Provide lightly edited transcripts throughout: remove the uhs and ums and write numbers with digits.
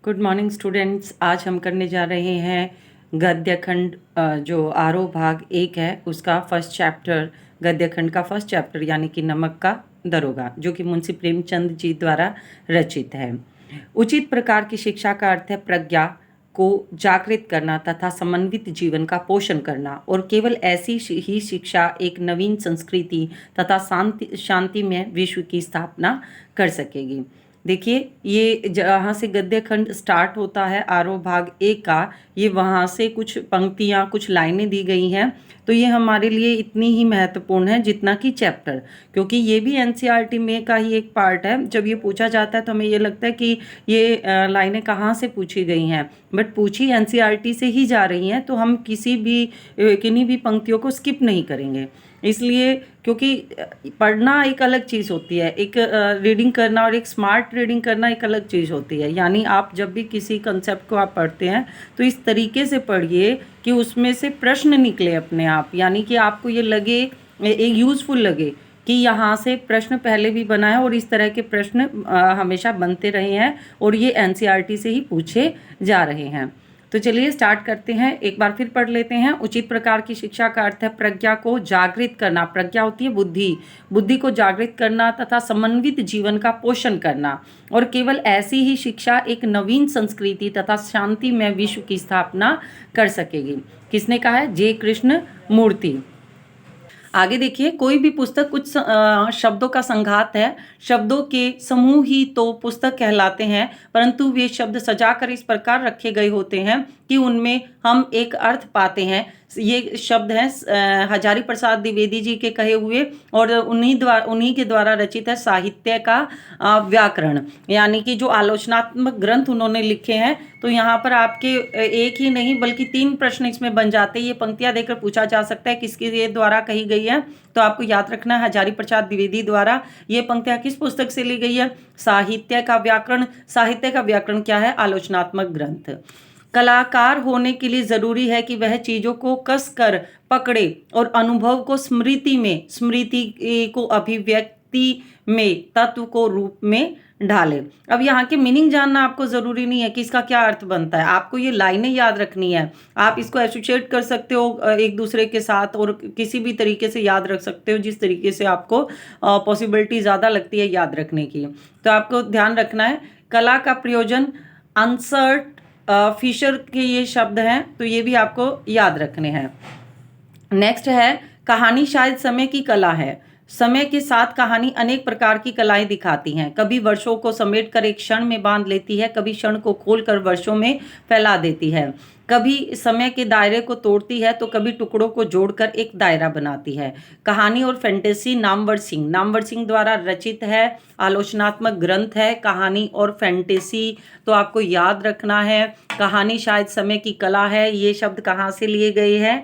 Good morning students. आज हम करने जा रहे हैं गद्य खंड जो आरोह भाग 1 है उसका फर्स्ट चैप्टर, गद्य खंड का फर्स्ट चैप्टर यानी कि नमक का दरोगा, जो कि मुंशी प्रेमचंद जी द्वारा रचित है। उचित प्रकार की शिक्षा का अर्थ है प्रज्ञा को जागृत करना तथा समन्वित जीवन का पोषण करना, और केवल ऐसी ही शिक्षा एक नवीन संस्कृति तथा शांतिमय विश्व की स्थापना कर सकेगी। देखिए, ये जहाँ से गद्य खंड स्टार्ट होता है आरोह भाग 1 का, ये वहाँ से कुछ पंक्तियाँ, कुछ लाइनें दी गई हैं। तो ये हमारे लिए इतनी ही महत्वपूर्ण है जितना कि चैप्टर, क्योंकि ये भी एनसीईआरटी में का ही एक पार्ट है। जब ये पूछा जाता है तो हमें ये लगता है कि ये लाइनें कहाँ से पूछी गई हैं, बट पूछी एनसीईआरटी से ही जा रही हैं, तो हम किन्हीं भी पंक्तियों को स्किप नहीं करेंगे। इसलिए, क्योंकि पढ़ना एक अलग चीज़ होती है, एक रीडिंग करना और एक स्मार्ट रीडिंग करना एक अलग चीज़ होती है। यानी आप जब भी किसी कंसेप्ट को आप पढ़ते हैं तो इस तरीके से पढ़िए कि उसमें से प्रश्न निकले अपने आप, यानी कि आपको ये लगे, एक यूज़फुल लगे कि यहाँ से प्रश्न पहले भी बना है और इस तरह के प्रश्न हमेशा बनते रहे हैं और ये एनसीईआरटी से ही पूछे जा रहे हैं। तो चलिए स्टार्ट करते हैं। एक बार फिर पढ़ लेते हैं। उचित प्रकार की शिक्षा का अर्थ है प्रज्ञा को जागृत करना। प्रज्ञा होती है बुद्धि को जागृत करना तथा समन्वित जीवन का पोषण करना, और केवल ऐसी ही शिक्षा एक नवीन संस्कृति तथा शांतिमय विश्व की स्थापना कर सकेगी। किसने कहा है? जे कृष्ण मूर्ति। आगे देखिए, कोई भी पुस्तक कुछ शब्दों का संघात है। शब्दों के समूह ही तो पुस्तक कहलाते हैं, परंतु वे शब्द सजाकर इस प्रकार रखे गए होते हैं कि उनमें हम एक अर्थ पाते हैं। ये शब्द हैं हजारी प्रसाद द्विवेदी जी के कहे हुए, और उन्हीं के द्वारा रचित है साहित्य का व्याकरण, यानी कि जो आलोचनात्मक ग्रंथ उन्होंने लिखे हैं। तो यहाँ पर आपके एक ही नहीं बल्कि 3 प्रश्न इसमें बन जाते हैं। ये पंक्तियाँ देकर पूछा जा सकता है किसके ये द्वारा कही गई है, तो आपको याद रखना है हजारी प्रसाद द्विवेदी द्वारा। ये पंक्तियाँ किस पुस्तक से ली गई है? साहित्य का व्याकरण। साहित्य का व्याकरण क्या है? आलोचनात्मक ग्रंथ। कलाकार होने के लिए जरूरी है कि वह चीजों को कस कर पकड़े और अनुभव को स्मृति को अभिव्यक्ति में, तत्व को रूप में ढाले। अब यहाँ के मीनिंग जानना आपको जरूरी नहीं है कि इसका क्या अर्थ बनता है, आपको ये लाइनें याद रखनी है। आप इसको एसोसिएट कर सकते हो एक दूसरे के साथ और किसी भी तरीके से याद रख सकते हो जिस तरीके से आपको पॉसिबिलिटी ज़्यादा लगती है याद रखने की। तो आपको ध्यान रखना है, कला का प्रयोजन अनसर्ट फिशर के ये शब्द हैं, तो ये भी आपको याद रखने हैं। नेक्स्ट है, कहानी शायद समय की कला है। समय के साथ कहानी अनेक प्रकार की कलाएं दिखाती हैं। कभी वर्षों को समेट कर एक क्षण में बांध लेती है, कभी क्षण को खोलकर वर्षों में फैला देती है, कभी समय के दायरे को तोड़ती है, तो कभी टुकड़ों को जोड़कर एक दायरा बनाती है। कहानी और फैंटेसी नामवर सिंह द्वारा रचित है, आलोचनात्मक ग्रंथ है कहानी और फैंटेसी। तो आपको याद रखना है, कहानी शायद समय की कला है। ये शब्द कहाँ से लिए गए हैं?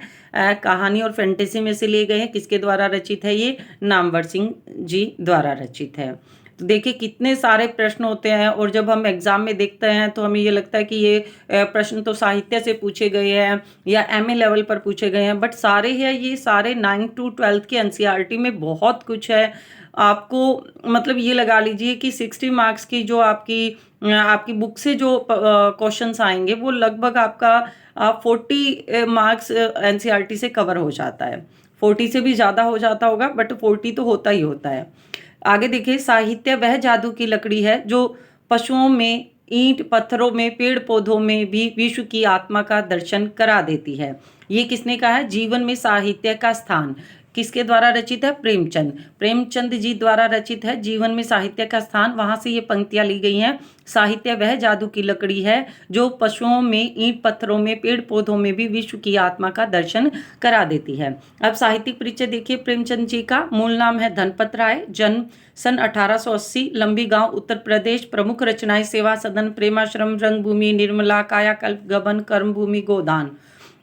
कहानी और फैंटेसी में से लिए गए हैं। किसके द्वारा रचित है? ये नामवर सिंह जी द्वारा रचित है। तो देखिए कितने सारे प्रश्न होते हैं, और जब हम एग्जाम में देखते हैं तो हमें ये लगता है कि ये प्रश्न तो साहित्य से पूछे गए हैं या एमए लेवल पर पूछे गए हैं, बट सारे हैं ये सारे 9 to 12 के एनसीईआरटी में बहुत कुछ है। आपको मतलब ये लगा लीजिए कि 60 मार्क्स की जो आपकी बुक से जो क्वेश्चंस आएंगे वो लगभग आपका 40 मार्क्स एनसीईआरटी से कवर हो जाता है। 40 से भी ज़्यादा हो जाता होगा, बट 40 तो होता ही होता है। आगे देखिए, साहित्य वह जादू की लकड़ी है जो पशुओं में, ईंट पत्थरों में, पेड़ पौधों में भी विश्व की आत्मा का दर्शन करा देती है। ये किसने कहा है? जीवन में साहित्य का स्थान। किसके द्वारा रचित है? प्रेमचंद जी द्वारा रचित है जीवन में साहित्य का स्थान। वहां से ये पंक्तियां ली गई हैं। साहित्य वह जादू की लकड़ी है जो पशुओं में, ईंट पत्थरों में, पेड़ पौधों में भी विश्व की आत्मा का दर्शन करा देती है। अब साहित्यिक परिचय देखिए प्रेमचंद जी का। मूल नाम है धनपत राय, जन्म सन 1880, लंबी गांव उत्तर प्रदेश। प्रमुख रचनाएं सेवा सदन, प्रेमाश्रम, रंगभूमि, निर्मला, कायाकल्प, गबन, कर्मभूमि, गोदान,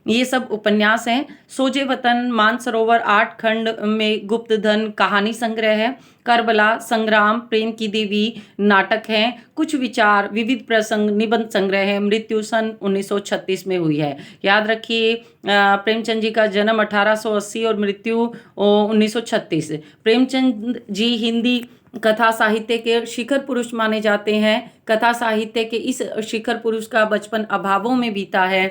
ये सब उपन्यास हैं। सोजे वतन, मानसरोवर, 8 खंड में गुप्त धन कहानी संग्रह है। करबला, संग्राम, प्रेम की देवी नाटक हैं। कुछ विचार, विविध प्रसंग निबंध संग्रह है। मृत्यु सन 1936 में हुई है। याद रखिए, प्रेमचंद जी का जन्म 1880 और मृत्यु 1936। प्रेमचंद जी हिंदी कथा साहित्य के शिखर पुरुष माने जाते हैं। कथा साहित्य के इस शिखर पुरुष का बचपन अभावों में बीता है,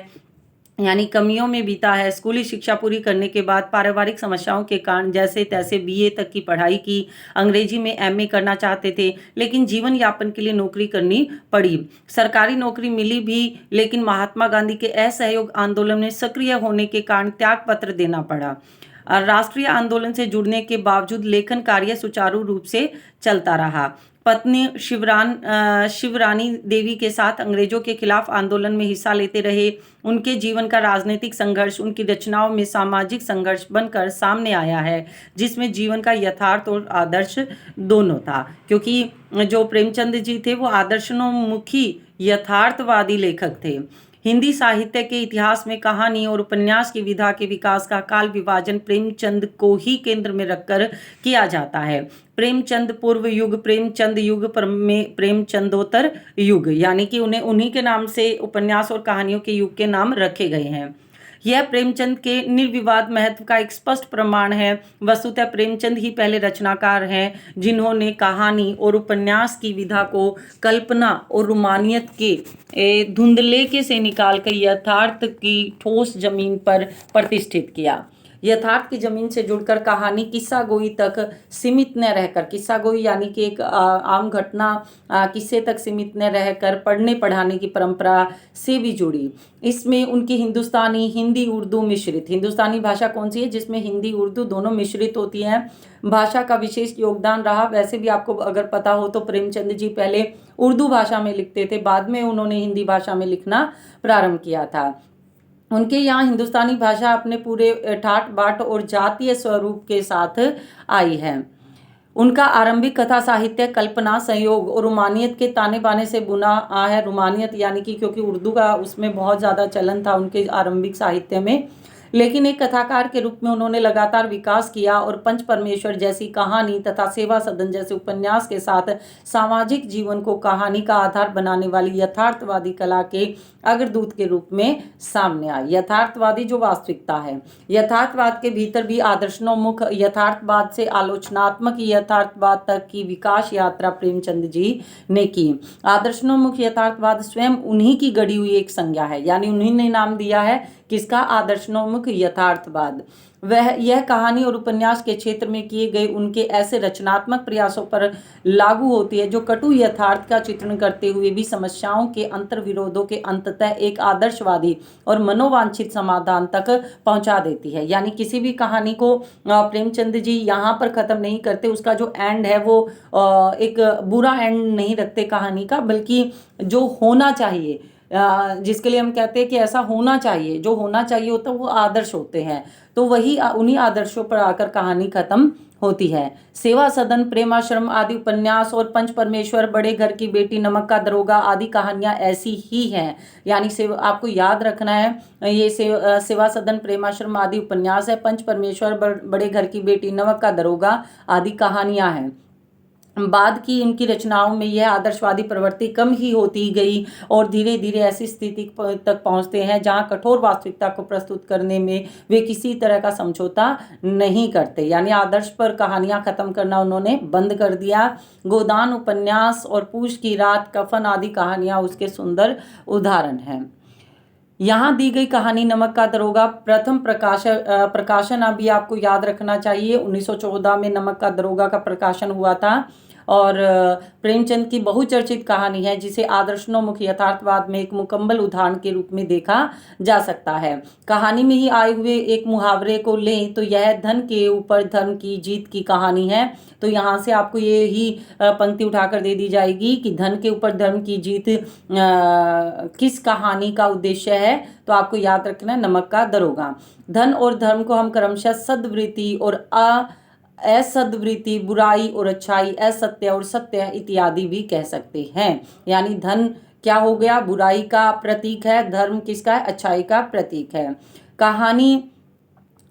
यानी कमियों में बीता है। स्कूली शिक्षा पूरी करने के बाद पारिवारिक समस्याओं के कारण जैसे तैसे बीए तक की पढ़ाई की। अंग्रेजी में एमए करना चाहते थे, लेकिन जीवन यापन के लिए नौकरी करनी पड़ी। सरकारी नौकरी मिली भी, लेकिन महात्मा गांधी के असहयोग आंदोलन में सक्रिय होने के कारण त्याग पत्र देना पड़ा। राष्ट्रीय आंदोलन से जुड़ने के बावजूद लेखन कार्य सुचारू रूप से चलता रहा। पत्नी शिवरानी देवी के साथ अंग्रेजों के खिलाफ आंदोलन में हिस्सा लेते रहे। उनके जीवन का राजनीतिक संघर्ष उनकी रचनाओं में सामाजिक संघर्ष बनकर सामने आया है, जिसमें जीवन का यथार्थ और आदर्श दोनों था। क्योंकि जो प्रेमचंद जी थे वो आदर्शोन्मुखी यथार्थवादी लेखक थे। हिंदी साहित्य के इतिहास में कहानी और उपन्यास की विधा के विकास का काल विभाजन प्रेमचंद को ही केंद्र में रखकर किया जाता है। प्रेमचंद पूर्व युग, प्रेमचंद युग, प्रेमचंदोत्तर युग, यानी कि उन्हें उन्हीं के नाम से उपन्यास और कहानियों के युग के नाम रखे गए हैं। यह प्रेमचंद के निर्विवाद महत्व का एक स्पष्ट प्रमाण है। वस्तुतः प्रेमचंद ही पहले रचनाकार हैं जिन्होंने कहानी और उपन्यास की विधा को कल्पना और रोमानियत के धुंधलेके से निकालकर यथार्थ की ठोस जमीन पर प्रतिष्ठित किया। यथार्थ की जमीन से जुड़कर कहानी किस्सा गोई तक सीमित न रहकर, किस्सा गोई यानी कि एक आम घटना किस्से तक सीमित न रहकर पढ़ने पढ़ाने की परंपरा से भी जुड़ी। इसमें उनकी हिंदुस्तानी, हिंदी उर्दू मिश्रित, हिंदुस्तानी भाषा कौन सी है जिसमें हिंदी उर्दू दोनों मिश्रित होती हैं, भाषा का विशेष योगदान रहा। वैसे भी आपको अगर पता हो तो प्रेमचंद जी पहले उर्दू भाषा में लिखते थे, बाद में उन्होंने हिंदी भाषा में लिखना प्रारंभ किया था। उनके यहाँ हिंदुस्तानी भाषा अपने पूरे ठाट बाट और जातीय स्वरूप के साथ आई है। उनका आरंभिक कथा साहित्य कल्पना, संयोग और रोमानियत के ताने बाने से बुना है। रोमानियत यानी कि क्योंकि उर्दू का उसमें बहुत ज़्यादा चलन था उनके आरंभिक साहित्य में, लेकिन एक कथाकार के रूप में उन्होंने लगातार विकास किया और पंच परमेश्वर जैसी कहानी तथा सेवा सदन जैसे उपन्यास के साथ सामाजिक जीवन को कहानी का आधार बनाने वाली यथार्थवादी कला के अग्रदूत के रूप में सामने आई। यथार्थवादी जो वास्तविकता है, यथार्थवाद के भीतर भी आदर्शोन्मुख यथार्थवाद से आलोचनात्मक यथार्थवाद तक की विकास यात्रा प्रेमचंद जी ने की। आदर्शोन्मुख यथार्थवाद स्वयं उन्हीं की गढ़ी हुई एक संज्ञा है, यानी उन्हीं ने नाम दिया है किसका, आदर्शोन्मुख यथार्थवाद। यह कहानी और उपन्यास के क्षेत्र में किए गए उनके ऐसे रचनात्मक प्रयासों पर लागू होती है जो कटु यथार्थ का चित्रण करते हुए भी समस्याओं के अंतर्विरोधों के अंततः एक आदर्शवादी और मनोवांछित समाधान तक पहुंचा देती है। यानी किसी भी कहानी को प्रेमचंद जी यहाँ पर खत्म नहीं करते, उसका जो एंड है वो एक बुरा एंड नहीं रखते कहानी का, बल्कि जो होना चाहिए, जिसके लिए हम कहते हैं कि ऐसा होना चाहिए, जो होना चाहिए होता है वो आदर्श होते हैं, तो वही उन्हीं आदर्शों पर आकर कहानी खत्म होती है। सेवा सदन, प्रेमाश्रम आदि उपन्यास और पंच परमेश्वर, बड़े घर की बेटी, नमक का दरोगा आदि कहानियां ऐसी ही हैं। यानी आपको याद रखना है, ये सेवा सदन, प्रेमाश्रम आदि उपन्यास है, पंच परमेश्वर, बड़े घर की बेटी, नमक का दरोगा आदि कहानियां हैं। बाद की इनकी रचनाओं में यह आदर्शवादी प्रवृत्ति कम ही होती गई और धीरे धीरे ऐसी स्थिति तक पहुंचते हैं जहां कठोर वास्तविकता को प्रस्तुत करने में वे किसी तरह का समझौता नहीं करते। यानी आदर्श पर कहानियां खत्म करना उन्होंने बंद कर दिया। गोदान उपन्यास और पूछ की रात, कफन आदि कहानियां उसके सुंदर उदाहरण हैं। यहाँ दी गई कहानी नमक का दरोगा प्रथम प्रकाशन अभी आपको याद रखना चाहिए, 1914 में नमक का दरोगा का प्रकाशन हुआ था और प्रेमचंद की बहुचर्चित कहानी है जिसे आदर्शोन्मुख यथार्थवाद में एक मुकम्मल उदाहरण के रूप में देखा जा सकता है। कहानी में ही आए हुए एक मुहावरे को लें तो यह धन के ऊपर धर्म की जीत की कहानी है। तो यहाँ से आपको ये ही पंक्ति उठाकर दे दी जाएगी कि धन के ऊपर धर्म की जीत किस कहानी का उद्देश्य है, तो आपको याद रखना है नमक का दरोगा। धन और धर्म को हम क्रमशः सद्वृत्ति और असद्वृत्ति, बुराई और अच्छाई, असत्य और सत्य इत्यादि भी कह सकते हैं। यानी धन क्या हो गया, बुराई का प्रतीक है, धर्म किसका है, अच्छाई का प्रतीक है। कहानी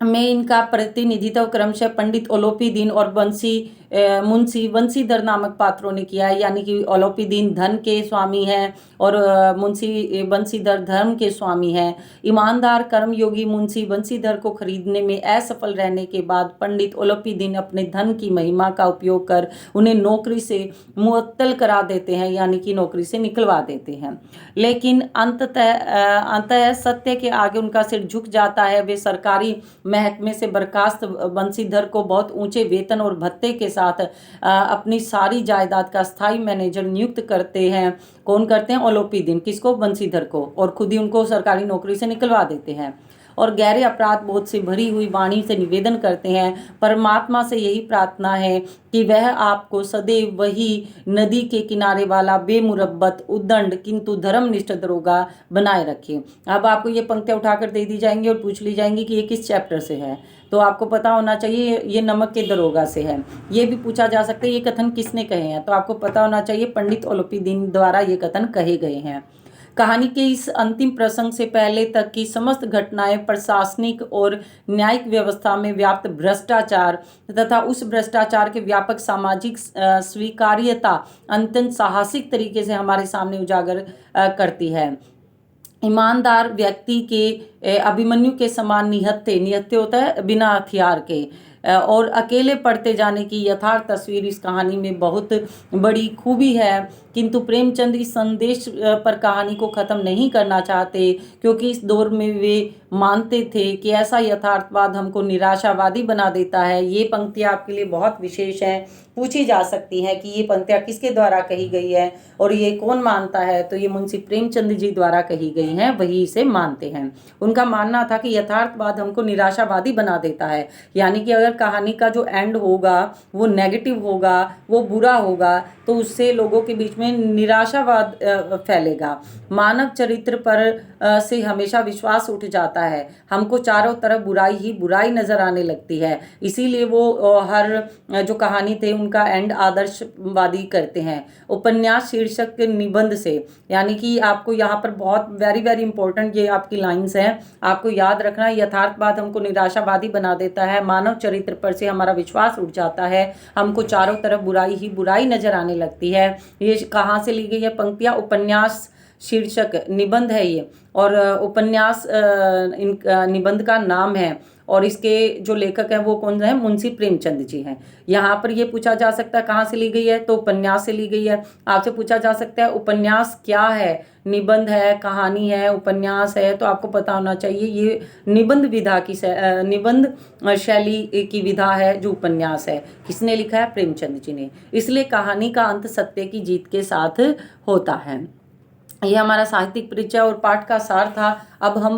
में इनका प्रतिनिधित्व क्रमशः पंडित ओलोपी दीन और बंसी मुंशी बंसीधर नामक पात्रों ने किया है, यानी कि ओलोपीदीन धन के स्वामी हैं और मुंशी बंसीधर धर्म के स्वामी हैं। ईमानदार कर्मयोगी मुंशी बंसीधर को खरीदने में असफल रहने के बाद पंडित ओलोपीदीन अपने धन की महिमा का उपयोग कर उन्हें नौकरी से मुअत्तल करा देते हैं, यानी कि नौकरी से निकलवा देते हैं। लेकिन अंततः सत्य के आगे उनका सिर झुक जाता है। वे सरकारी महकमे से बर्खास्त बंसीधर को बहुत ऊंचे वेतन और भत्ते के साथ अपनी सारी जायदाद का स्थायी मैनेजर नियुक्त करते हैं। कौन करते हैं? ओलोपीदीन। किसको? बंसीधर को। और खुद ही उनको सरकारी नौकरी से निकलवा देते हैं और गहरे अपराध बोध से भरी हुई वाणी से निवेदन करते हैं। परमात्मा से यही प्रार्थना है कि वह आपको सदैव वही नदी के किनारे वाला बेमुरब्बत उद्दंड किंतु धर्मनिष्ठ दरोगा बनाए रखे। अब आपको ये पंक्तियां उठाकर दे दी जाएंगी और पूछ ली जाएंगी कि ये किस चैप्टर से है, तो आपको पता होना चाहिए ये नमक के दरोगा से है। ये भी पूछा जा सकता है ये कथन किसने कहे हैं, तो आपको पता होना चाहिए पंडित ओलोपीदीन द्वारा ये कथन कहे गए हैं। कहानी के इस अंतिम प्रसंग से पहले तक की समस्त घटनाएं प्रशासनिक और न्यायिक व्यवस्था में व्याप्त भ्रष्टाचार तथा उस भ्रष्टाचार के व्यापक सामाजिक स्वीकार्यता अत्यंत साहसिक तरीके से हमारे सामने उजागर करती है। ईमानदार व्यक्ति के अभिमन्यु के समान निहत्थे होता है बिना हथियार के, और अकेले पढ़ते जाने की यथार्थ तस्वीर इस कहानी में बहुत बड़ी खूबी है। किंतु प्रेमचंद इस संदेश पर कहानी को ख़त्म नहीं करना चाहते, क्योंकि इस दौर में वे मानते थे कि ऐसा यथार्थवाद हमको निराशावादी बना देता है। ये पंक्तियाँ आपके लिए बहुत विशेष हैं, पूछी जा सकती हैं कि ये पंक्तियाँ किसके द्वारा कही गई है और ये कौन मानता है, तो ये मुंशी प्रेमचंद जी द्वारा कही गई हैं, वही इसे मानते हैं। उनका मानना था कि यथार्थवाद हमको निराशावादी बना देता है, यानी कि अगर कहानी का जो एंड होगा वो नेगेटिव होगा, वो बुरा होगा, तो उससे लोगों के बीच में निराशावाद फैलेगा। मानव चरित्र पर से हमेशा विश्वास उठ जाता है। हमको चारों तरफ बुराई ही बुराई नजर आने लगती है, इसीलिए वो हर जो कहानी थे उनका एंड आदर्शवादी करते हैं। उपन्यास शीर्षक के निबंध से, यानी कि आपको यहाँ पर बहुत वेरी वेरी इंपॉर्टेंट ये आपकी लाइंस हैं, आपको याद रखना। यथार्थवाद हमको निराशावादी बना देता है, मानव चरित्र पर से हमारा विश्वास उठ जाता है, हमको चारों तरफ बुराई ही बुराई नजर आने लगती है। ये कहाँ से ली गई है पंक्तियाँ? उपन्यास शीर्षक निबंध है ये, और उपन्यास निबंध का नाम है, और इसके जो लेखक हैं वो कौन है? मुंशी प्रेमचंद जी हैं। यहाँ पर ये पूछा जा सकता है कहाँ से ली गई है, तो उपन्यास से ली गई है। आपसे पूछा जा सकता है उपन्यास क्या है? निबंध है, कहानी है, उपन्यास है, तो आपको पता होना चाहिए ये निबंध विधा की निबंध शैली की विधा है जो उपन्यास है। किसने लिखा है? प्रेमचंद जी ने। इसलिए कहानी का अंत सत्य की जीत के साथ होता है। ये हमारा साहित्यिक परिचय और पाठ का सार था। अब हम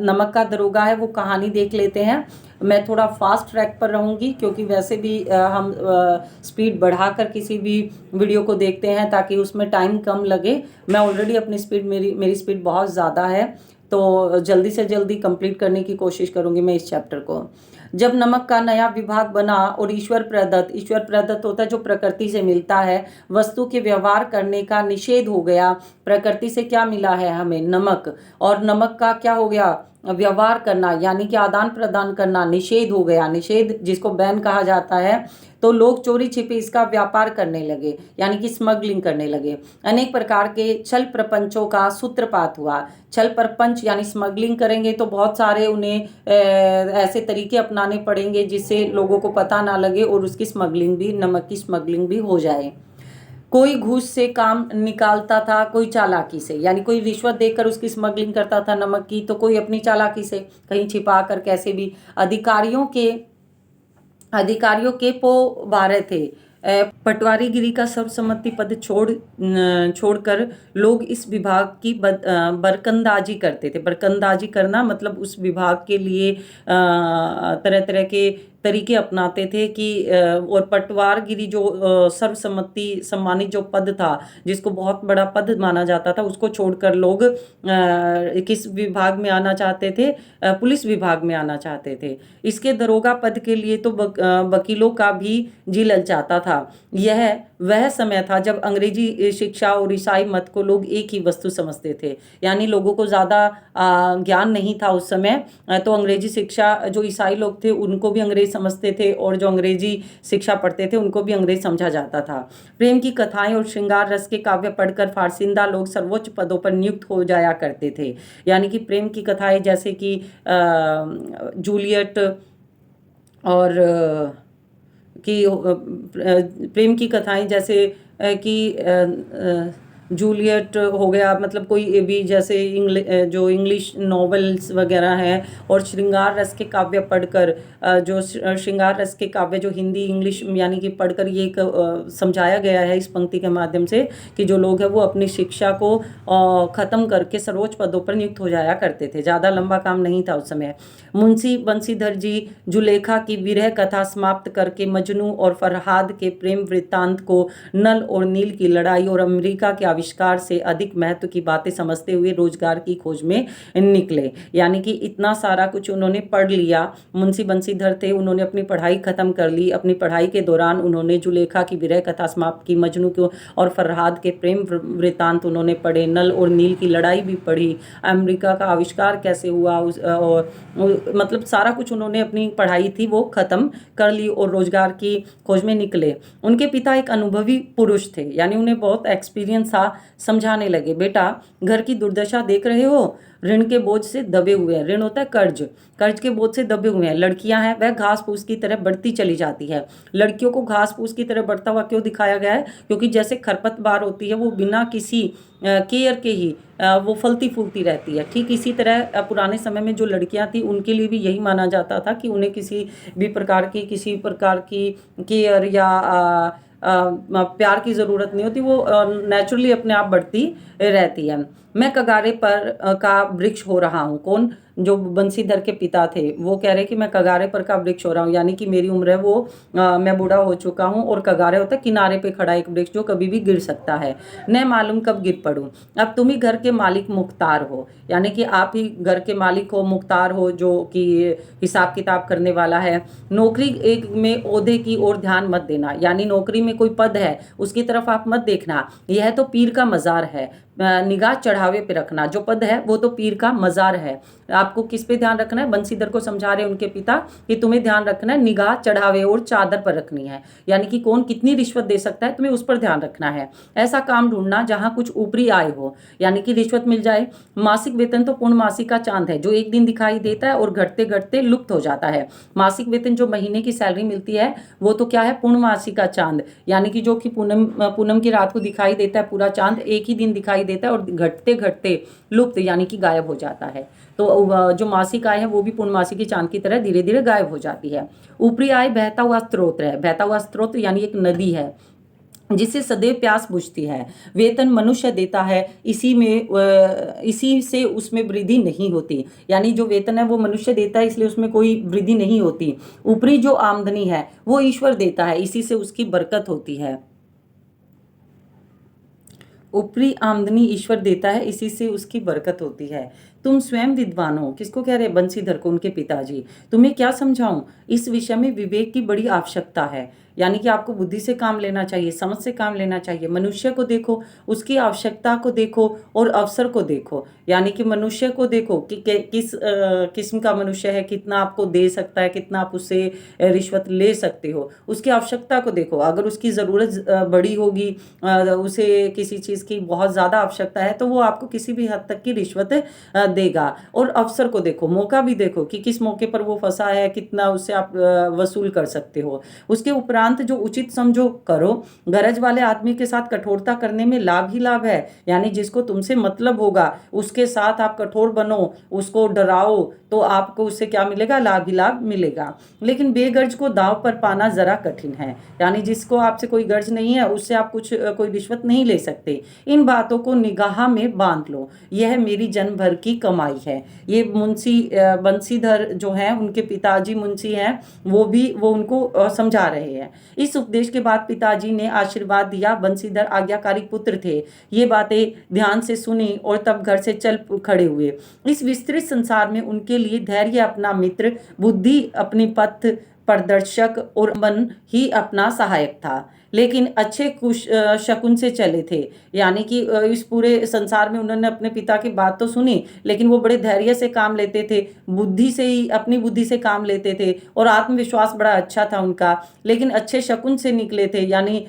नमक का दरोगा है वो कहानी देख लेते हैं। मैं थोड़ा फास्ट ट्रैक पर रहूँगी, क्योंकि वैसे भी हम स्पीड बढ़ाकर किसी भी वीडियो को देखते हैं ताकि उसमें टाइम कम लगे। मैं ऑलरेडी अपनी स्पीड मेरी स्पीड बहुत ज़्यादा है, तो जल्दी से जल्दी कंप्लीट करने की कोशिश करूँगी मैं इस चैप्टर को। जब नमक का नया विभाग बना और ईश्वर प्रदत्त होता है जो प्रकृति से मिलता है, वस्तु के व्यवहार करने का निषेध हो गया। प्रकृति से क्या मिला है हमें? नमक। और नमक का क्या हो गया? व्यवहार करना, यानी कि आदान प्रदान करना निषेध हो गया। निषेध जिसको बैन कहा जाता है, तो लोग चोरी छिपे इसका व्यापार करने लगे, यानी कि स्मगलिंग करने लगे। अनेक प्रकार के छल प्रपंचों का सूत्रपात हुआ। छल प्रपंच यानी स्मगलिंग करेंगे तो बहुत सारे उन्हें ऐसे तरीके अपनाने पड़ेंगे जिससे लोगों को पता ना लगे और उसकी स्मगलिंग भी, नमक की स्मगलिंग भी हो जाए। कोई घूस से काम निकालता था, कोई चालाकी से, यानी कोई रिश्वत देकर उसकी स्मगलिंग करता था नमक की, तो कोई अपनी चालाकी से कहीं छिपा कर कैसे भी। अधिकारियों के बारह थे। पटवारीगिरी का सर्वसम्मति पद छोड़कर लोग इस विभाग की बरकंदाजी करते थे। बरकंदाजी करना मतलब उस विभाग के लिए तरह तरह के तरीके अपनाते थे कि और पटवारगिरी जो सर्वसम्मति सम्मानित जो पद था, जिसको बहुत बड़ा पद माना जाता था, उसको छोड़कर लोग किस विभाग में आना चाहते थे? पुलिस विभाग में आना चाहते थे। इसके दरोगा पद के लिए तो वकीलों का भी जी ललचाता था। यह वह समय था जब अंग्रेजी शिक्षा और ईसाई मत को लोग एक ही वस्तु समझते थे, यानी लोगों को ज़्यादा ज्ञान नहीं था उस समय, तो अंग्रेजी शिक्षा जो ईसाई लोग थे उनको भी अंग्रेज समझते थे और जो अंग्रेजी शिक्षा पढ़ते थे उनको भी अंग्रेज समझा जाता था। प्रेम की कथाएं और श्रृंगार रस के काव्य पढ़कर फारसिंदा लोग सर्वोच्च पदों पर नियुक्त हो जाया करते थे। यानी कि प्रेम की कथाएं जैसे कि जूलियट और प्रेम की कथाएं जैसे जूलियट हो गया, मतलब कोई भी जैसे जो इंग्लिश नॉवेल्स वगैरह हैं, और श्रृंगार रस के काव्य पढ़कर जो श्रृंगार रस के काव्य जो हिंदी इंग्लिश यानी कि पढ़कर ये एक समझाया गया है इस पंक्ति के माध्यम से कि जो लोग हैं वो अपनी शिक्षा को ख़त्म करके सर्वोच्च पदों पर नियुक्त हो जाया करते थे। ज़्यादा लंबा काम नहीं था उस समय। मुंशी बंसीधर जी जुलेखा की विरह कथा समाप्त करके मजनू और फरहाद के प्रेम वृत्तांत को नल और नील की लड़ाई और अमेरिका के आविष्कार से अधिक महत्व की बातें समझते हुए रोजगार की खोज में निकले। यानी कि इतना सारा कुछ उन्होंने पढ़ लिया। मुंशी बंसीधर थे, उन्होंने अपनी पढ़ाई खत्म कर ली। अपनी पढ़ाई के दौरान उन्होंने जुलेखा की विरह कथा समाप्त की, मजनू को और फरहाद के प्रेम वृत्तांत उन्होंने पढ़े, नल और नील की लड़ाई भी पढ़ी, अमेरिका का आविष्कार कैसे हुआ और मतलब सारा कुछ उन्होंने अपनी पढ़ाई थी वो खत्म कर ली और रोजगार की खोज में निकले। उनके पिता एक अनुभवी पुरुष थे, यानी उन्हें बहुत एक्सपीरियंस था। समझाने लगे, बेटा घर की दुर्दशा देख रहे हो, ऋण के बोझ से दबे हुए हैं। ऋण होता है कर्ज, कर्ज के बोझ से दबे हुए हैं। लड़कियां हैं वह घास फूस की तरह बढ़ती चली जाती है। लड़कियों को घास फूस की तरह बढ़ता हुआ क्यों दिखाया गया है? क्योंकि जैसे खरपतवार होती है वो बिना किसी केयर के ही वो फलती फूलती रहती है। ठीक इसी तरह पुराने समय में जो लड़कियां थी उनके लिए भी यही माना जाता था कि उन्हें किसी प्रकार की केयर या प्यार की ज़रूरत नहीं होती, वो नेचुरली अपने आप बढ़ती रहती है। मैं कगारे पर का वृक्ष हो रहा हूँ। कौन? जो बंसीधर के पिता थे वो कह रहे कि मैं कगारे पर का वृक्ष हो रहा हूँ, यानी कि मेरी उम्र है वो मैं बूढ़ा हो चुका हूँ, और कगारे होता है किनारे पे खड़ा एक वृक्ष जो कभी भी गिर सकता है। न मालूम कब गिर पड़ूं। अब तुम ही घर के मालिक मुख्तार हो, यानी कि आप ही घर के मालिक हो, मुख्तार हो, जो कि हिसाब किताब करने वाला है। नौकरी एक में ओहदे की ओर ध्यान मत देना, यानी नौकरी में कोई पद है उसकी तरफ आप मत देखना। यह तो पीर का मजार है, निगाह चढ़ावे पे रखना। जो पद है वो तो पीर का मजार है। आपको किस पे ध्यान रखना है? बंसीधर को समझा रहे उनके पिता कि तुम्हें ध्यान रखना है, निगाह चढ़ावे और चादर पर रखनी है, यानी कि कौन कितनी रिश्वत दे सकता है तुम्हें उस पर ध्यान रखना है। ऐसा काम ढूंढना जहां कुछ ऊपरी आय हो, यानी कि रिश्वत मिल जाए। मासिक वेतन तो पूर्णमासी का चांद है, जो एक दिन दिखाई देता है और घटते घटते लुप्त हो जाता है। मासिक वेतन जो महीने की सैलरी मिलती है वो तो क्या है? पूर्णमासी का चांद, यानी कि जो कि पूनम की रात को दिखाई देता है पूरा चांद, एक ही दिन दिखाई देता है और घटते घटते लुप्त यानी कि गायब हो जाता है। तो जो मासिक आय है वो भी पूर्णमासी की चांद की तरह धीरे धीरे गायब हो जाती है। ऊपरी आय बहता हुआ स्रोत है। बहता हुआ स्रोत यानी एक नदी है जिससे सदैव प्यास बुझती है। वेतन मनुष्य देता है, इसी से उसमें वृद्धि नहीं होती, यानी जो वेतन है वो मनुष्य देता है इसलिए उसमें कोई वृद्धि नहीं होती। ऊपरी जो आमदनी है वो ईश्वर देता है, इसी से उसकी बरकत होती है। ऊपरी आमदनी ईश्वर देता है, इसी से उसकी बरकत होती है। तुम स्वयं विद्वान हो। किसको कह रहे हैं? बंसीधर को, उनके पिताजी। तुम्हें क्या समझाऊं? इस विषय में विवेक की बड़ी आवश्यकता है, यानी कि आपको बुद्धि से काम लेना चाहिए, समझ से काम लेना चाहिए। मनुष्य को देखो, उसकी आवश्यकता को देखो और अवसर को देखो, यानी कि मनुष्य को देखो कि किस किस्म का मनुष्य है, कितना आपको दे सकता है, कितना आप उससे रिश्वत ले सकते हो। उसकी आवश्यकता को देखो, अगर उसकी ज़रूरत बड़ी होगी, उसे किसी चीज़ की बहुत ज़्यादा आवश्यकता है, तो वो आपको किसी भी हद तक की रिश्वत देगा। और अवसर को देखो, मौका भी देखो कि किस मौके पर वो फंसा है, कितना उससे आप वसूल कर सकते हो। उसके उपरांत जो उचित समझो करो। गरज वाले आदमी के साथ कठोरता करने में लाभ ही लाभ है, यानी जिसको तुमसे मतलब होगा उसके साथ आप कठोर बनो, उसको डराओ, तो आपको उससे क्या मिलेगा? लाभ ही लाभ मिलेगा। लेकिन बेगर्ज को दांव पर पाना जरा कठिन है, यानी जिसको आपसे कोई गर्ज नहीं है उससे आप कोई रिश्वत नहीं ले सकते। इन बातों को निगाह में बांध लो, यह मेरी जन्म भर की कमाई है। ये मुंशी बंसीधर जो हैं, उनके पिताजी मुंशी हैं, वो उनको समझा रहे हैं। इस उपदेश के बाद पिताजी ने आशीर्वाद दिया। बंसीधर आज्ञाकारी पुत्र थे, ये बातें ध्यान से सुनी और तब घर से चल खड़े हुए। इस विस्तृत संसार में उनके लिए धैर्य अपना मित्र, बुद्धि अपनी पथ प्रदर्शक और मन ही अपना सहायक था। लेकिन अच्छे शकुन से चले थे। यानी कि इस पूरे संसार में उन्होंने अपने पिता की बात तो सुनी, लेकिन वो बड़े धैर्य से काम लेते थे, बुद्धि से ही, अपनी बुद्धि से काम लेते थे, और आत्मविश्वास बड़ा अच्छा था उनका। लेकिन अच्छे शकुन से निकले थे, यानी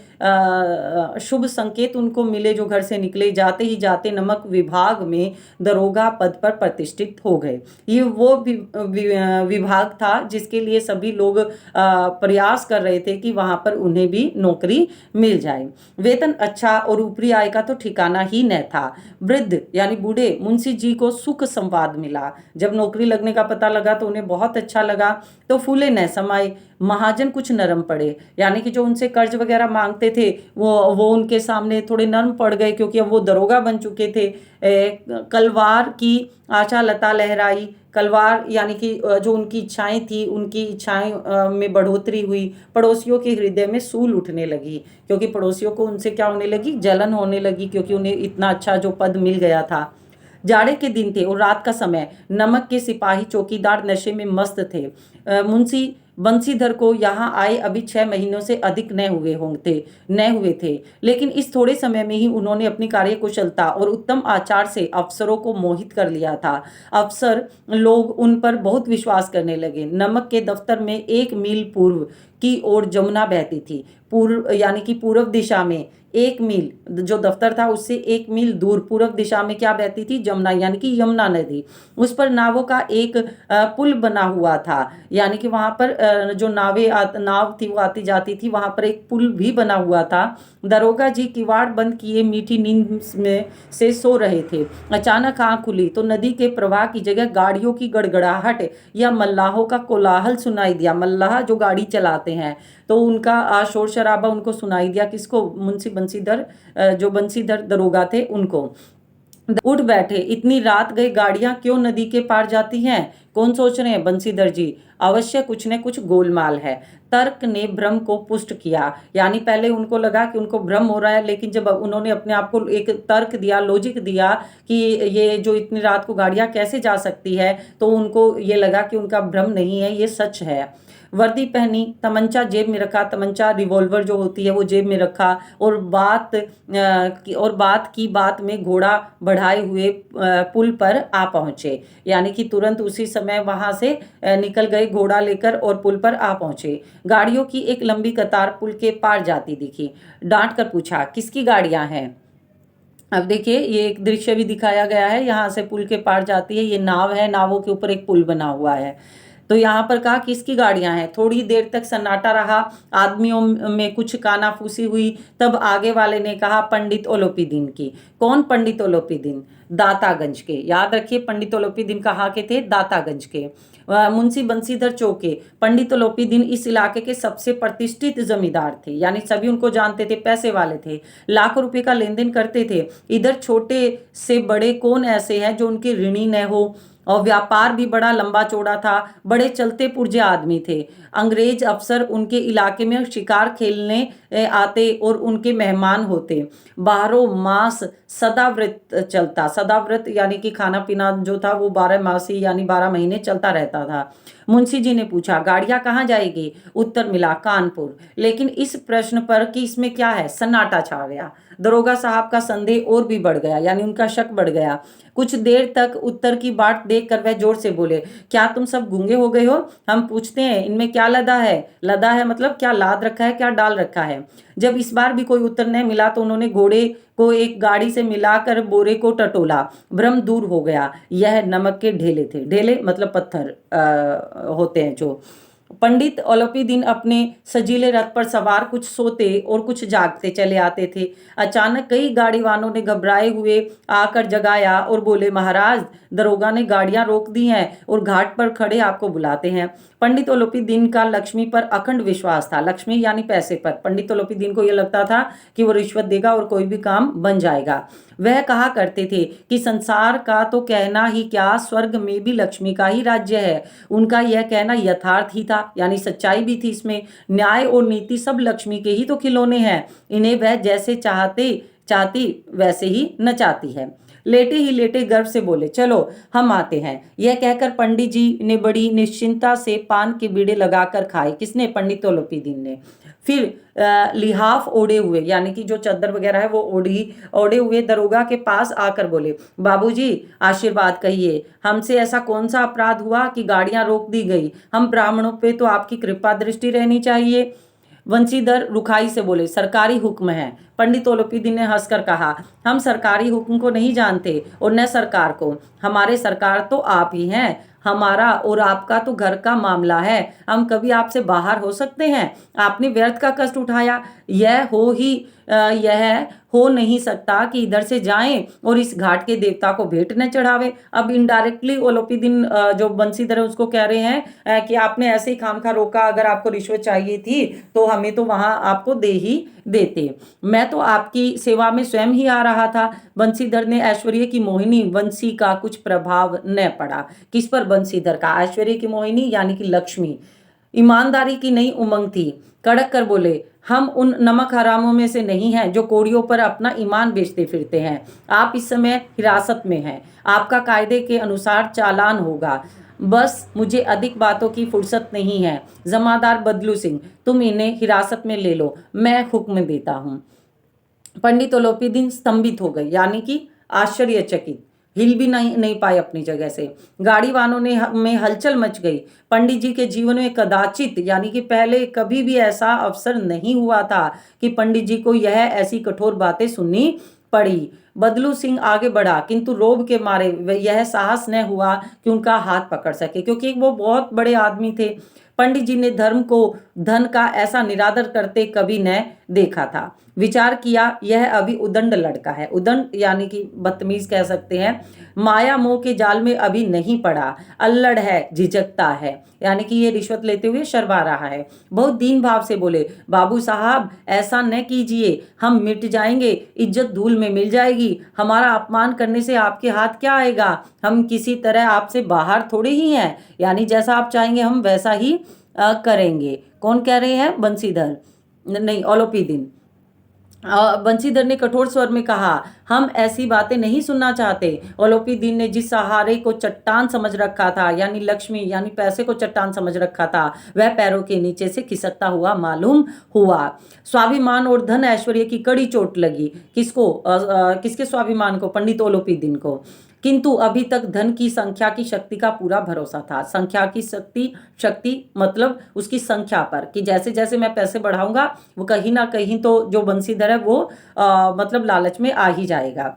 शुभ संकेत उनको मिले जो घर से निकले। जाते ही जाते नमक विभाग में दरोगा पद पर प्रतिष्ठित हो गए। ये वो विभाग था जिसके लिए सभी लोग प्रयास कर रहे थे कि वहां पर उन्हें भी नौकरी मिल जाए। वेतन अच्छा और ऊपरी आय का तो ठिकाना ही न था। वृद्ध यानी बूढ़े मुंशी जी को सुख संवाद मिला। जब नौकरी लगने का पता लगा तो उन्हें बहुत अच्छा लगा, तो फूले न समाये। महाजन कुछ नरम पड़े, यानी कि जो उनसे कर्ज वगैरह मांगते थे वो उनके सामने थोड़े नरम पड़ गए, क्योंकि अब वो दरोगा बन चुके थे। कलवार की आशा लता लहराई। कलवार यानी कि जो उनकी इच्छाएं थी, उनकी इच्छाएं में बढ़ोतरी हुई। पड़ोसियों के हृदय में सूल उठने लगी, क्योंकि पड़ोसियों को उनसे क्या होने लगी, जलन होने लगी, क्योंकि उन्हें इतना अच्छा जो पद मिल गया था। जाड़े के दिन थे और रात का समय। नमक के सिपाही चौकीदार नशे में मस्त थे। मुंशी बंसीधर को यहाँ आए अभी 6 महीनों से अधिक न हुए थे, लेकिन इस थोड़े समय में ही उन्होंने अपनी कार्यकुशलता और उत्तम आचार से अफसरों को मोहित कर लिया था। अफसर लोग उन पर बहुत विश्वास करने लगे। नमक के दफ्तर में 1 मील पूर्व की ओर जमुना बहती थी। पूर्व यानी कि पूर्व दिशा में 1 मील, जो दफ्तर था उससे 1 मील दूर पूर्व दिशा में क्या बहती थी, जमुना, यानी कि यमुना नदी। उस पर नावों का एक पुल बना हुआ था, यानी कि वहां पर जो नाव थी वो आती जाती थी, वहां पर एक पुल भी बना हुआ था। दरोगा जी किवाड़ बंद किए मीठी नींद में से सो रहे थे। अचानक आंख खुली तो नदी के प्रवाह की जगह गाड़ियों की गड़गड़ाहट या मल्लाहों का कोलाहल सुनाई दिया। मल्लाह जो गाड़ी चलाते हैं, तो उनका शोर शराबा उनको सुनाई दिया। किसको? मुंशी बंसीधर, जो बंसीधर दरोगा थे उनको। उठ बैठे, इतनी रात गई, गाड़ियां क्यों नदी के पार जाती हैं? कौन सोच रहे हैं? बंसीधर जी। अवश्य कुछ न कुछ गोलमाल है। तर्क ने भ्रम को पुष्ट किया, यानी पहले उनको लगा कि उनको भ्रम हो रहा है, लेकिन जब उन्होंने अपने आप को एक तर्क दिया, लॉजिक दिया कि ये जो इतनी रात को गाड़ियां कैसे जा सकती है, तो उनको ये लगा कि उनका भ्रम नहीं है, ये सच है। वर्दी पहनी, तमंचा जेब में रखा, तमंचा रिवॉल्वर जो होती है वो जेब में रखा, और बात की बात में घोड़ा बढ़ाए हुए पुल पर आ पहुंचे। यानी कि तुरंत उसी समय वहां से निकल गए घोड़ा लेकर और पुल पर आ पहुंचे। गाड़ियों की एक लंबी कतार पुल के पार जाती दिखी। डांट कर पूछा, किसकी गाड़ियां हैं? अब देखिए, ये एक दृश्य भी दिखाया गया है, यहाँ से पुल के पार जाती है, ये नाव है, नावों के ऊपर एक पुल बना हुआ है। तो यहाँ पर कहा किसकी गाड़ियां हैं। थोड़ी देर तक सन्नाटा रहा, आदमियों में कुछ कानाफूसी हुई। तब आगे वाले ने कहा, पंडित ओलोपीदीन की। कौन पंडित ओलोपीदीन? दातागंज के। याद रखिए, पंडित ओलोपीदीन कहाँ के थे? दातागंज के। मुंशी बंसीधर चौके। पंडित ओलोपीदीन इस इलाके के सबसे प्रतिष्ठित जमींदार थे, यानी सभी उनको जानते थे, पैसे वाले थे, लाखों रुपए का लेन देन करते थे। इधर छोटे से बड़े कौन ऐसे हैं जो उनके ऋणी न हो, और व्यापार भी बड़ा लंबा चौड़ा था, बड़े चलते पुर्जे आदमी थे। अंग्रेज अफसर उनके इलाके में शिकार खेलने आते और उनके मेहमान होते। बारह मास सदाव्रत चलता। सदाव्रत यानी कि खाना पीना जो था वो 12 मासी यानी 12 महीने चलता रहता था। मुंशी जी ने पूछा, गाड़ियां कहाँ जाएगी? उत्तर मिला, कानपुर। लेकिन इस प्रश्न पर कि इसमें क्या है, सन्नाटा छा गया। दरोगा साहब का संदेह और भी बढ़ गया, यानी उनका शक बढ़ गया। कुछ देर तक उत्तर की बाट देखकर वह जोर से बोले, क्या तुम सब गूंगे हो गए हो? हम पूछते हैं, इनमें क्या लदा है? लदा है मतलब क्या लाद रखा है, क्या डाल रखा है? जब इस बार भी कोई उत्तर नहीं मिला तो उन्होंने घोड़े को एक गाड़ी से मिलाकर बोरे को टटोला। भ्रम दूर हो गया। यह नमक के ढेले थे। ढेले मतलब पत्थर होते हैं जो। पंडित ओलोपीदीन अपने सजीले रथ पर सवार कुछ सोते और कुछ जागते चले आते थे। अचानक कई गाड़ी वालों ने घबराए हुए आकर जगाया और बोले, महाराज, दरोगा ने गाड़ियां रोक दी हैं और घाट पर खड़े आपको बुलाते हैं। पंडित ओलोपीदीन का लक्ष्मी पर अखंड विश्वास था। लक्ष्मी यानी पैसे पर। पंडित ओलोपीदीन को यह लगता था कि वो रिश्वत देगा और कोई भी काम बन जाएगा। वह कहा करते थे कि संसार का तो कहना ही क्या, स्वर्ग में भी लक्ष्मी का ही राज्य है। उनका यह कहना यथार्थ ही था, यानी सच्चाई भी थी इसमें। न्याय और नीति सब लक्ष्मी के ही तो खिलौने हैं। इन्हें वह जैसे चाहते चाहती वैसे ही नचाती है। लेटे ही लेटे गर्व से बोले, चलो हम आते हैं। यह कहकर पंडित जी ने बड़ी निश्चिंता से पान के बीड़े लगाकर खाए। किसने? पंडित तोलोपीदीन ने। फिर लिहाफ ओढ़े हुए, यानी कि जो चादर वगैरह है वो ओढ़े हुए दरोगा के पास आकर बोले, बाबूजी आशीर्वाद कहिए, हमसे ऐसा कौन सा अपराध हुआ कि गाड़ियां रोक दी गई? हम ब्राह्मणों पे तो आपकी कृपा दृष्टि रहनी चाहिए। वंशीधर रुखाई से बोले, सरकारी हुक्म है। पंडित तोलोपीदीन ने हंसकर कहा, हम सरकारी हुक्म को नहीं जानते और न सरकार को। हमारे सरकार तो आप ही हैं। हमारा और आपका तो घर का मामला है। हम कभी आपसे बाहर हो सकते हैं? आपने व्यर्थ का कष्ट उठाया। यह हो नहीं सकता कि इधर से जाएं और इस घाट के देवता को भेंट न चढ़ावे। अब इनडायरेक्टली ओलोपीदीन जो बंसीधर है उसको कह रहे हैं कि आपने ऐसे ही खामखा रोका, अगर आपको रिश्वत चाहिए थी तो हमें तो वहां आपको दे ही देते। मैं तो आपकी सेवा में स्वयं ही आ रहा था। बंसीधर ने ऐश्वर्य की मोहिनी वंशी का कुछ प्रभाव न पड़ा। किस पर? बंसीधर का। ऐश्वर्य की मोहिनी यानी कि लक्ष्मी। ईमानदारी की नई उमंग थी। कड़क कर बोले, हम उन नमक हरामों में से नहीं हैं जो कोड़ियों पर अपना ईमान बेचते फिरते हैं। आप इस समय हिरासत में हैं। आपका कायदे के अनुसार चालान होगा। बस मुझे अधिक बातों की फुर्सत नहीं है। जमादार बदलू सिंह, तुम इन्हें हिरासत में ले लो, मैं हुक्म देता हूं। पंडित तोलोपीदीन स्तंभित हो गए, यानी कि आश्चर्यचकित, हिल भी नहीं पाए अपनी जगह से। गाड़ी वालों में हलचल मच गई। पंडित जी के जीवन में कदाचित, यानी कि पहले कभी भी ऐसा अवसर नहीं हुआ था कि पंडित जी को यह ऐसी कठोर बातें सुननी पड़ी। बदलू सिंह आगे बढ़ा, किंतु रोब के मारे यह साहस न हुआ कि उनका हाथ पकड़ सके, क्योंकि वो बहुत बड़े आदमी थे। पंडित जी ने धर्म को धन का ऐसा निरादर करते कभी न देखा था। विचार किया, यह अभी उदंड लड़का है। उदंड यानी कि बदतमीज कह सकते हैं। माया मोह के जाल में अभी नहीं पड़ा। अल्लड़ है, झिझकता है, यानी कि ये रिश्वत लेते हुए शर्मा रहा है। बहुत दीन भाव से बोले, बाबू साहब ऐसा न कीजिए, हम मिट जाएंगे, इज्जत धूल में मिल जाएगी। हमारा अपमान करने से आपके हाथ क्या आएगा? हम किसी तरह आपसे बाहर थोड़े ही हैं, यानी जैसा आप चाहेंगे हम वैसा ही करेंगे। कौन कह रहे हैं? बंसीधर नहीं, ओलोपीदीन। बंसीधर ने कठोर स्वर में कहा, हम ऐसी बातें नहीं सुनना चाहते। ओलोपीदीन ने जिस सहारे को चट्टान समझ रखा था, यानी लक्ष्मी यानी पैसे को चट्टान समझ रखा था, वह पैरों के नीचे से खिसकता हुआ मालूम हुआ। स्वाभिमान और धन ऐश्वर्य की कड़ी चोट लगी। किसको? किसके स्वाभिमान को? पंडित ओलोपीदीन को। किंतु अभी तक धन की संख्या की शक्ति का पूरा भरोसा था। संख्या की शक्ति मतलब उसकी संख्या पर, कि जैसे जैसे मैं पैसे बढ़ाऊंगा वो कहीं ना कहीं तो जो बंसीधर है वो मतलब लालच में आ ही जाएगा।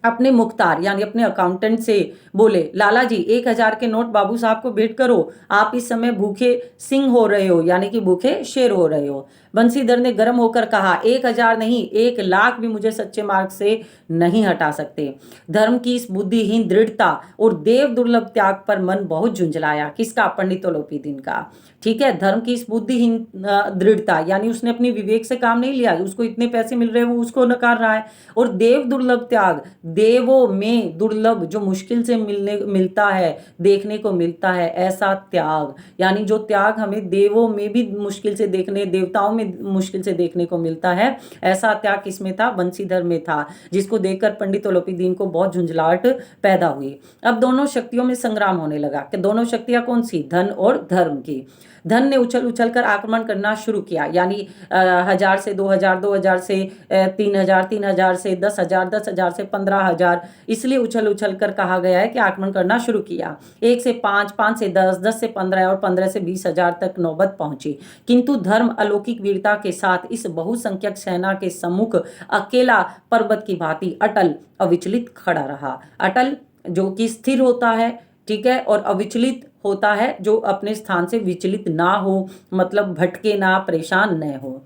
अपने मुख्तार यानी अपने अकाउंटेंट से बोले, लाला जी 1,000 के नोट बाबू साहब को भेंट करो। आप इस समय भूखे सिंह हो रहे हो, यानी कि भूखे शेर हो रहे हो। बंसीधर ने गर्म होकर कहा, 1,000 नहीं, 1,00,000 भी मुझे सच्चे मार्ग से नहीं हटा सकते। धर्म की इस बुद्धिहीन दृढ़ता और देव दुर्लभ त्याग पर मन बहुत झुंझलाया। किसका? पंडित ओलोपीदीन का। ठीक है, धर्म की इस बुद्धिहीन दृढ़ता, यानी उसने अपनी विवेक से काम नहीं लिया। उसको इतने पैसे मिल रहे हैं, वो उसको नकार रहा है। और देव दुर्लभ त्याग, देवों में दुर्लभ, जो मुश्किल से मिलता है, देखने को मिलता है, ऐसा त्याग, यानी जो त्याग हमें देवों में भी मुश्किल से देखने, देवताओं में मुश्किल से देखने को मिलता है, ऐसा त्याग किसमें था? बंसीधर में था, जिसको देखकर पंडित ओलोपीदीन को बहुत झुंझलाहट पैदा हुई। अब दोनों शक्तियों में संग्राम होने लगा। कि दोनों शक्तियां कौन सी? धन और धर्म की। धन ने उछल उछल कर आक्रमण करना शुरू किया, यानी 1,000 से 2,000, 2,000 से 3,000, 3,000 से 10,000, 10,000 से 15,000, इसलिए उछल उछल कर कहा गया है कि आक्रमण करना शुरू किया। 1 से 5, 5 से 10, 10 से 15 और 15 से 20,000 तक नौबत पहुंची। किंतु धर्म अलौकिक वीरता के साथ इस बहुसंख्यक सेना के सम्मुख अकेला पर्वत की भांति अटल अविचलित खड़ा रहा। अटल जो कि स्थिर होता है, ठीक है, और अविचलित होता है जो अपने स्थान से विचलित ना हो, मतलब भटके ना, परेशान न हो।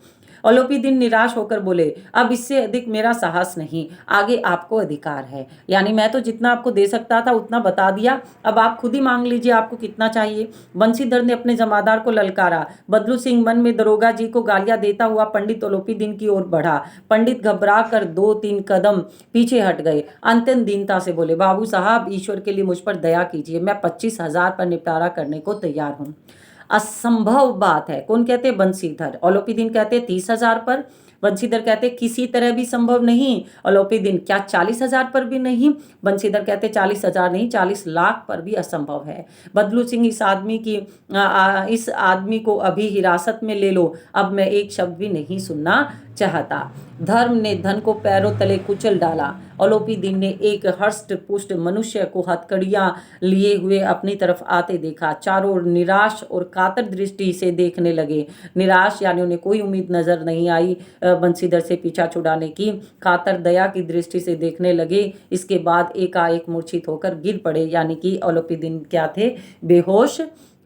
ओलोपीदीन निराश होकर बोले, अब इससे अधिक मेरा साहस नहीं, आगे आपको अधिकार है। यानी मैं तो जितना आपको दे सकता था उतना बता दिया, अब आप खुद ही मांग लीजिए आपको कितना चाहिए। बंसीधर ने अपने जमादार को ललकारा। बदलू सिंह मन में दरोगा जी को गालियां देता हुआ पंडित ओलोपीदीन की ओर बढ़ा। पंडित घबरा कर 2-3 कदम पीछे हट गए। अंत्यंत दीनता से बोले, बाबू साहब ईश्वर के लिए मुझ पर दया कीजिए, मैं 25,000 पर निपटारा करने को तैयार हूँ। असंभव बात है। कौन कहते हैं? बंसीधर। ओलोपीदीन कहते हैं 30,000 पर। बंशीधर कहते किसी तरह भी संभव नहीं। ओलोपीदिन क्या 40,000 पर भी नहीं? बंशीधर कहते 40,000 नहीं, 40 लाख पर भी असंभव है। बदलू सिंह इस आदमी को अभी हिरासत में ले लो, अब मैं एक शब्द भी नहीं सुनना चाहता। धर्म ने धन को पैरों तले कुचल डाला। ओलोपीदिन ने एक हष्ट पुष्ट मनुष्य को हथकड़ियां लिए हुए अपनी तरफ आते देखा। चारों ओर निराश और कातर दृष्टि से देखने लगे। निराश यानी उन्हें कोई उम्मीद नजर नहीं आई बंशीधर से पीछा छुड़ाने की। कातर दया की दृष्टि से देखने लगे। इसके बाद एकाएक मूर्छित होकर गिर पड़े, यानी कि ओलोपीदिन क्या थे? बेहोश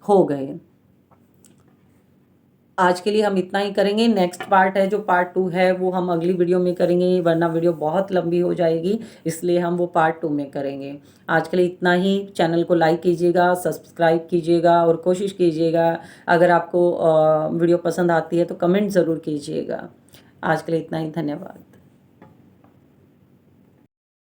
हो गए। आज के लिए हम इतना ही करेंगे। नेक्स्ट पार्ट है जो पार्ट 2 है वो हम अगली वीडियो में करेंगे, वरना वीडियो बहुत लंबी हो जाएगी, इसलिए हम वो पार्ट 2 में करेंगे। आज के लिए इतना ही। चैनल को लाइक कीजिएगा, सब्सक्राइब कीजिएगा और कोशिश कीजिएगा अगर आपको वीडियो पसंद आती है तो कमेंट ज़रूर कीजिएगा। आज के लिए इतना ही। धन्यवाद।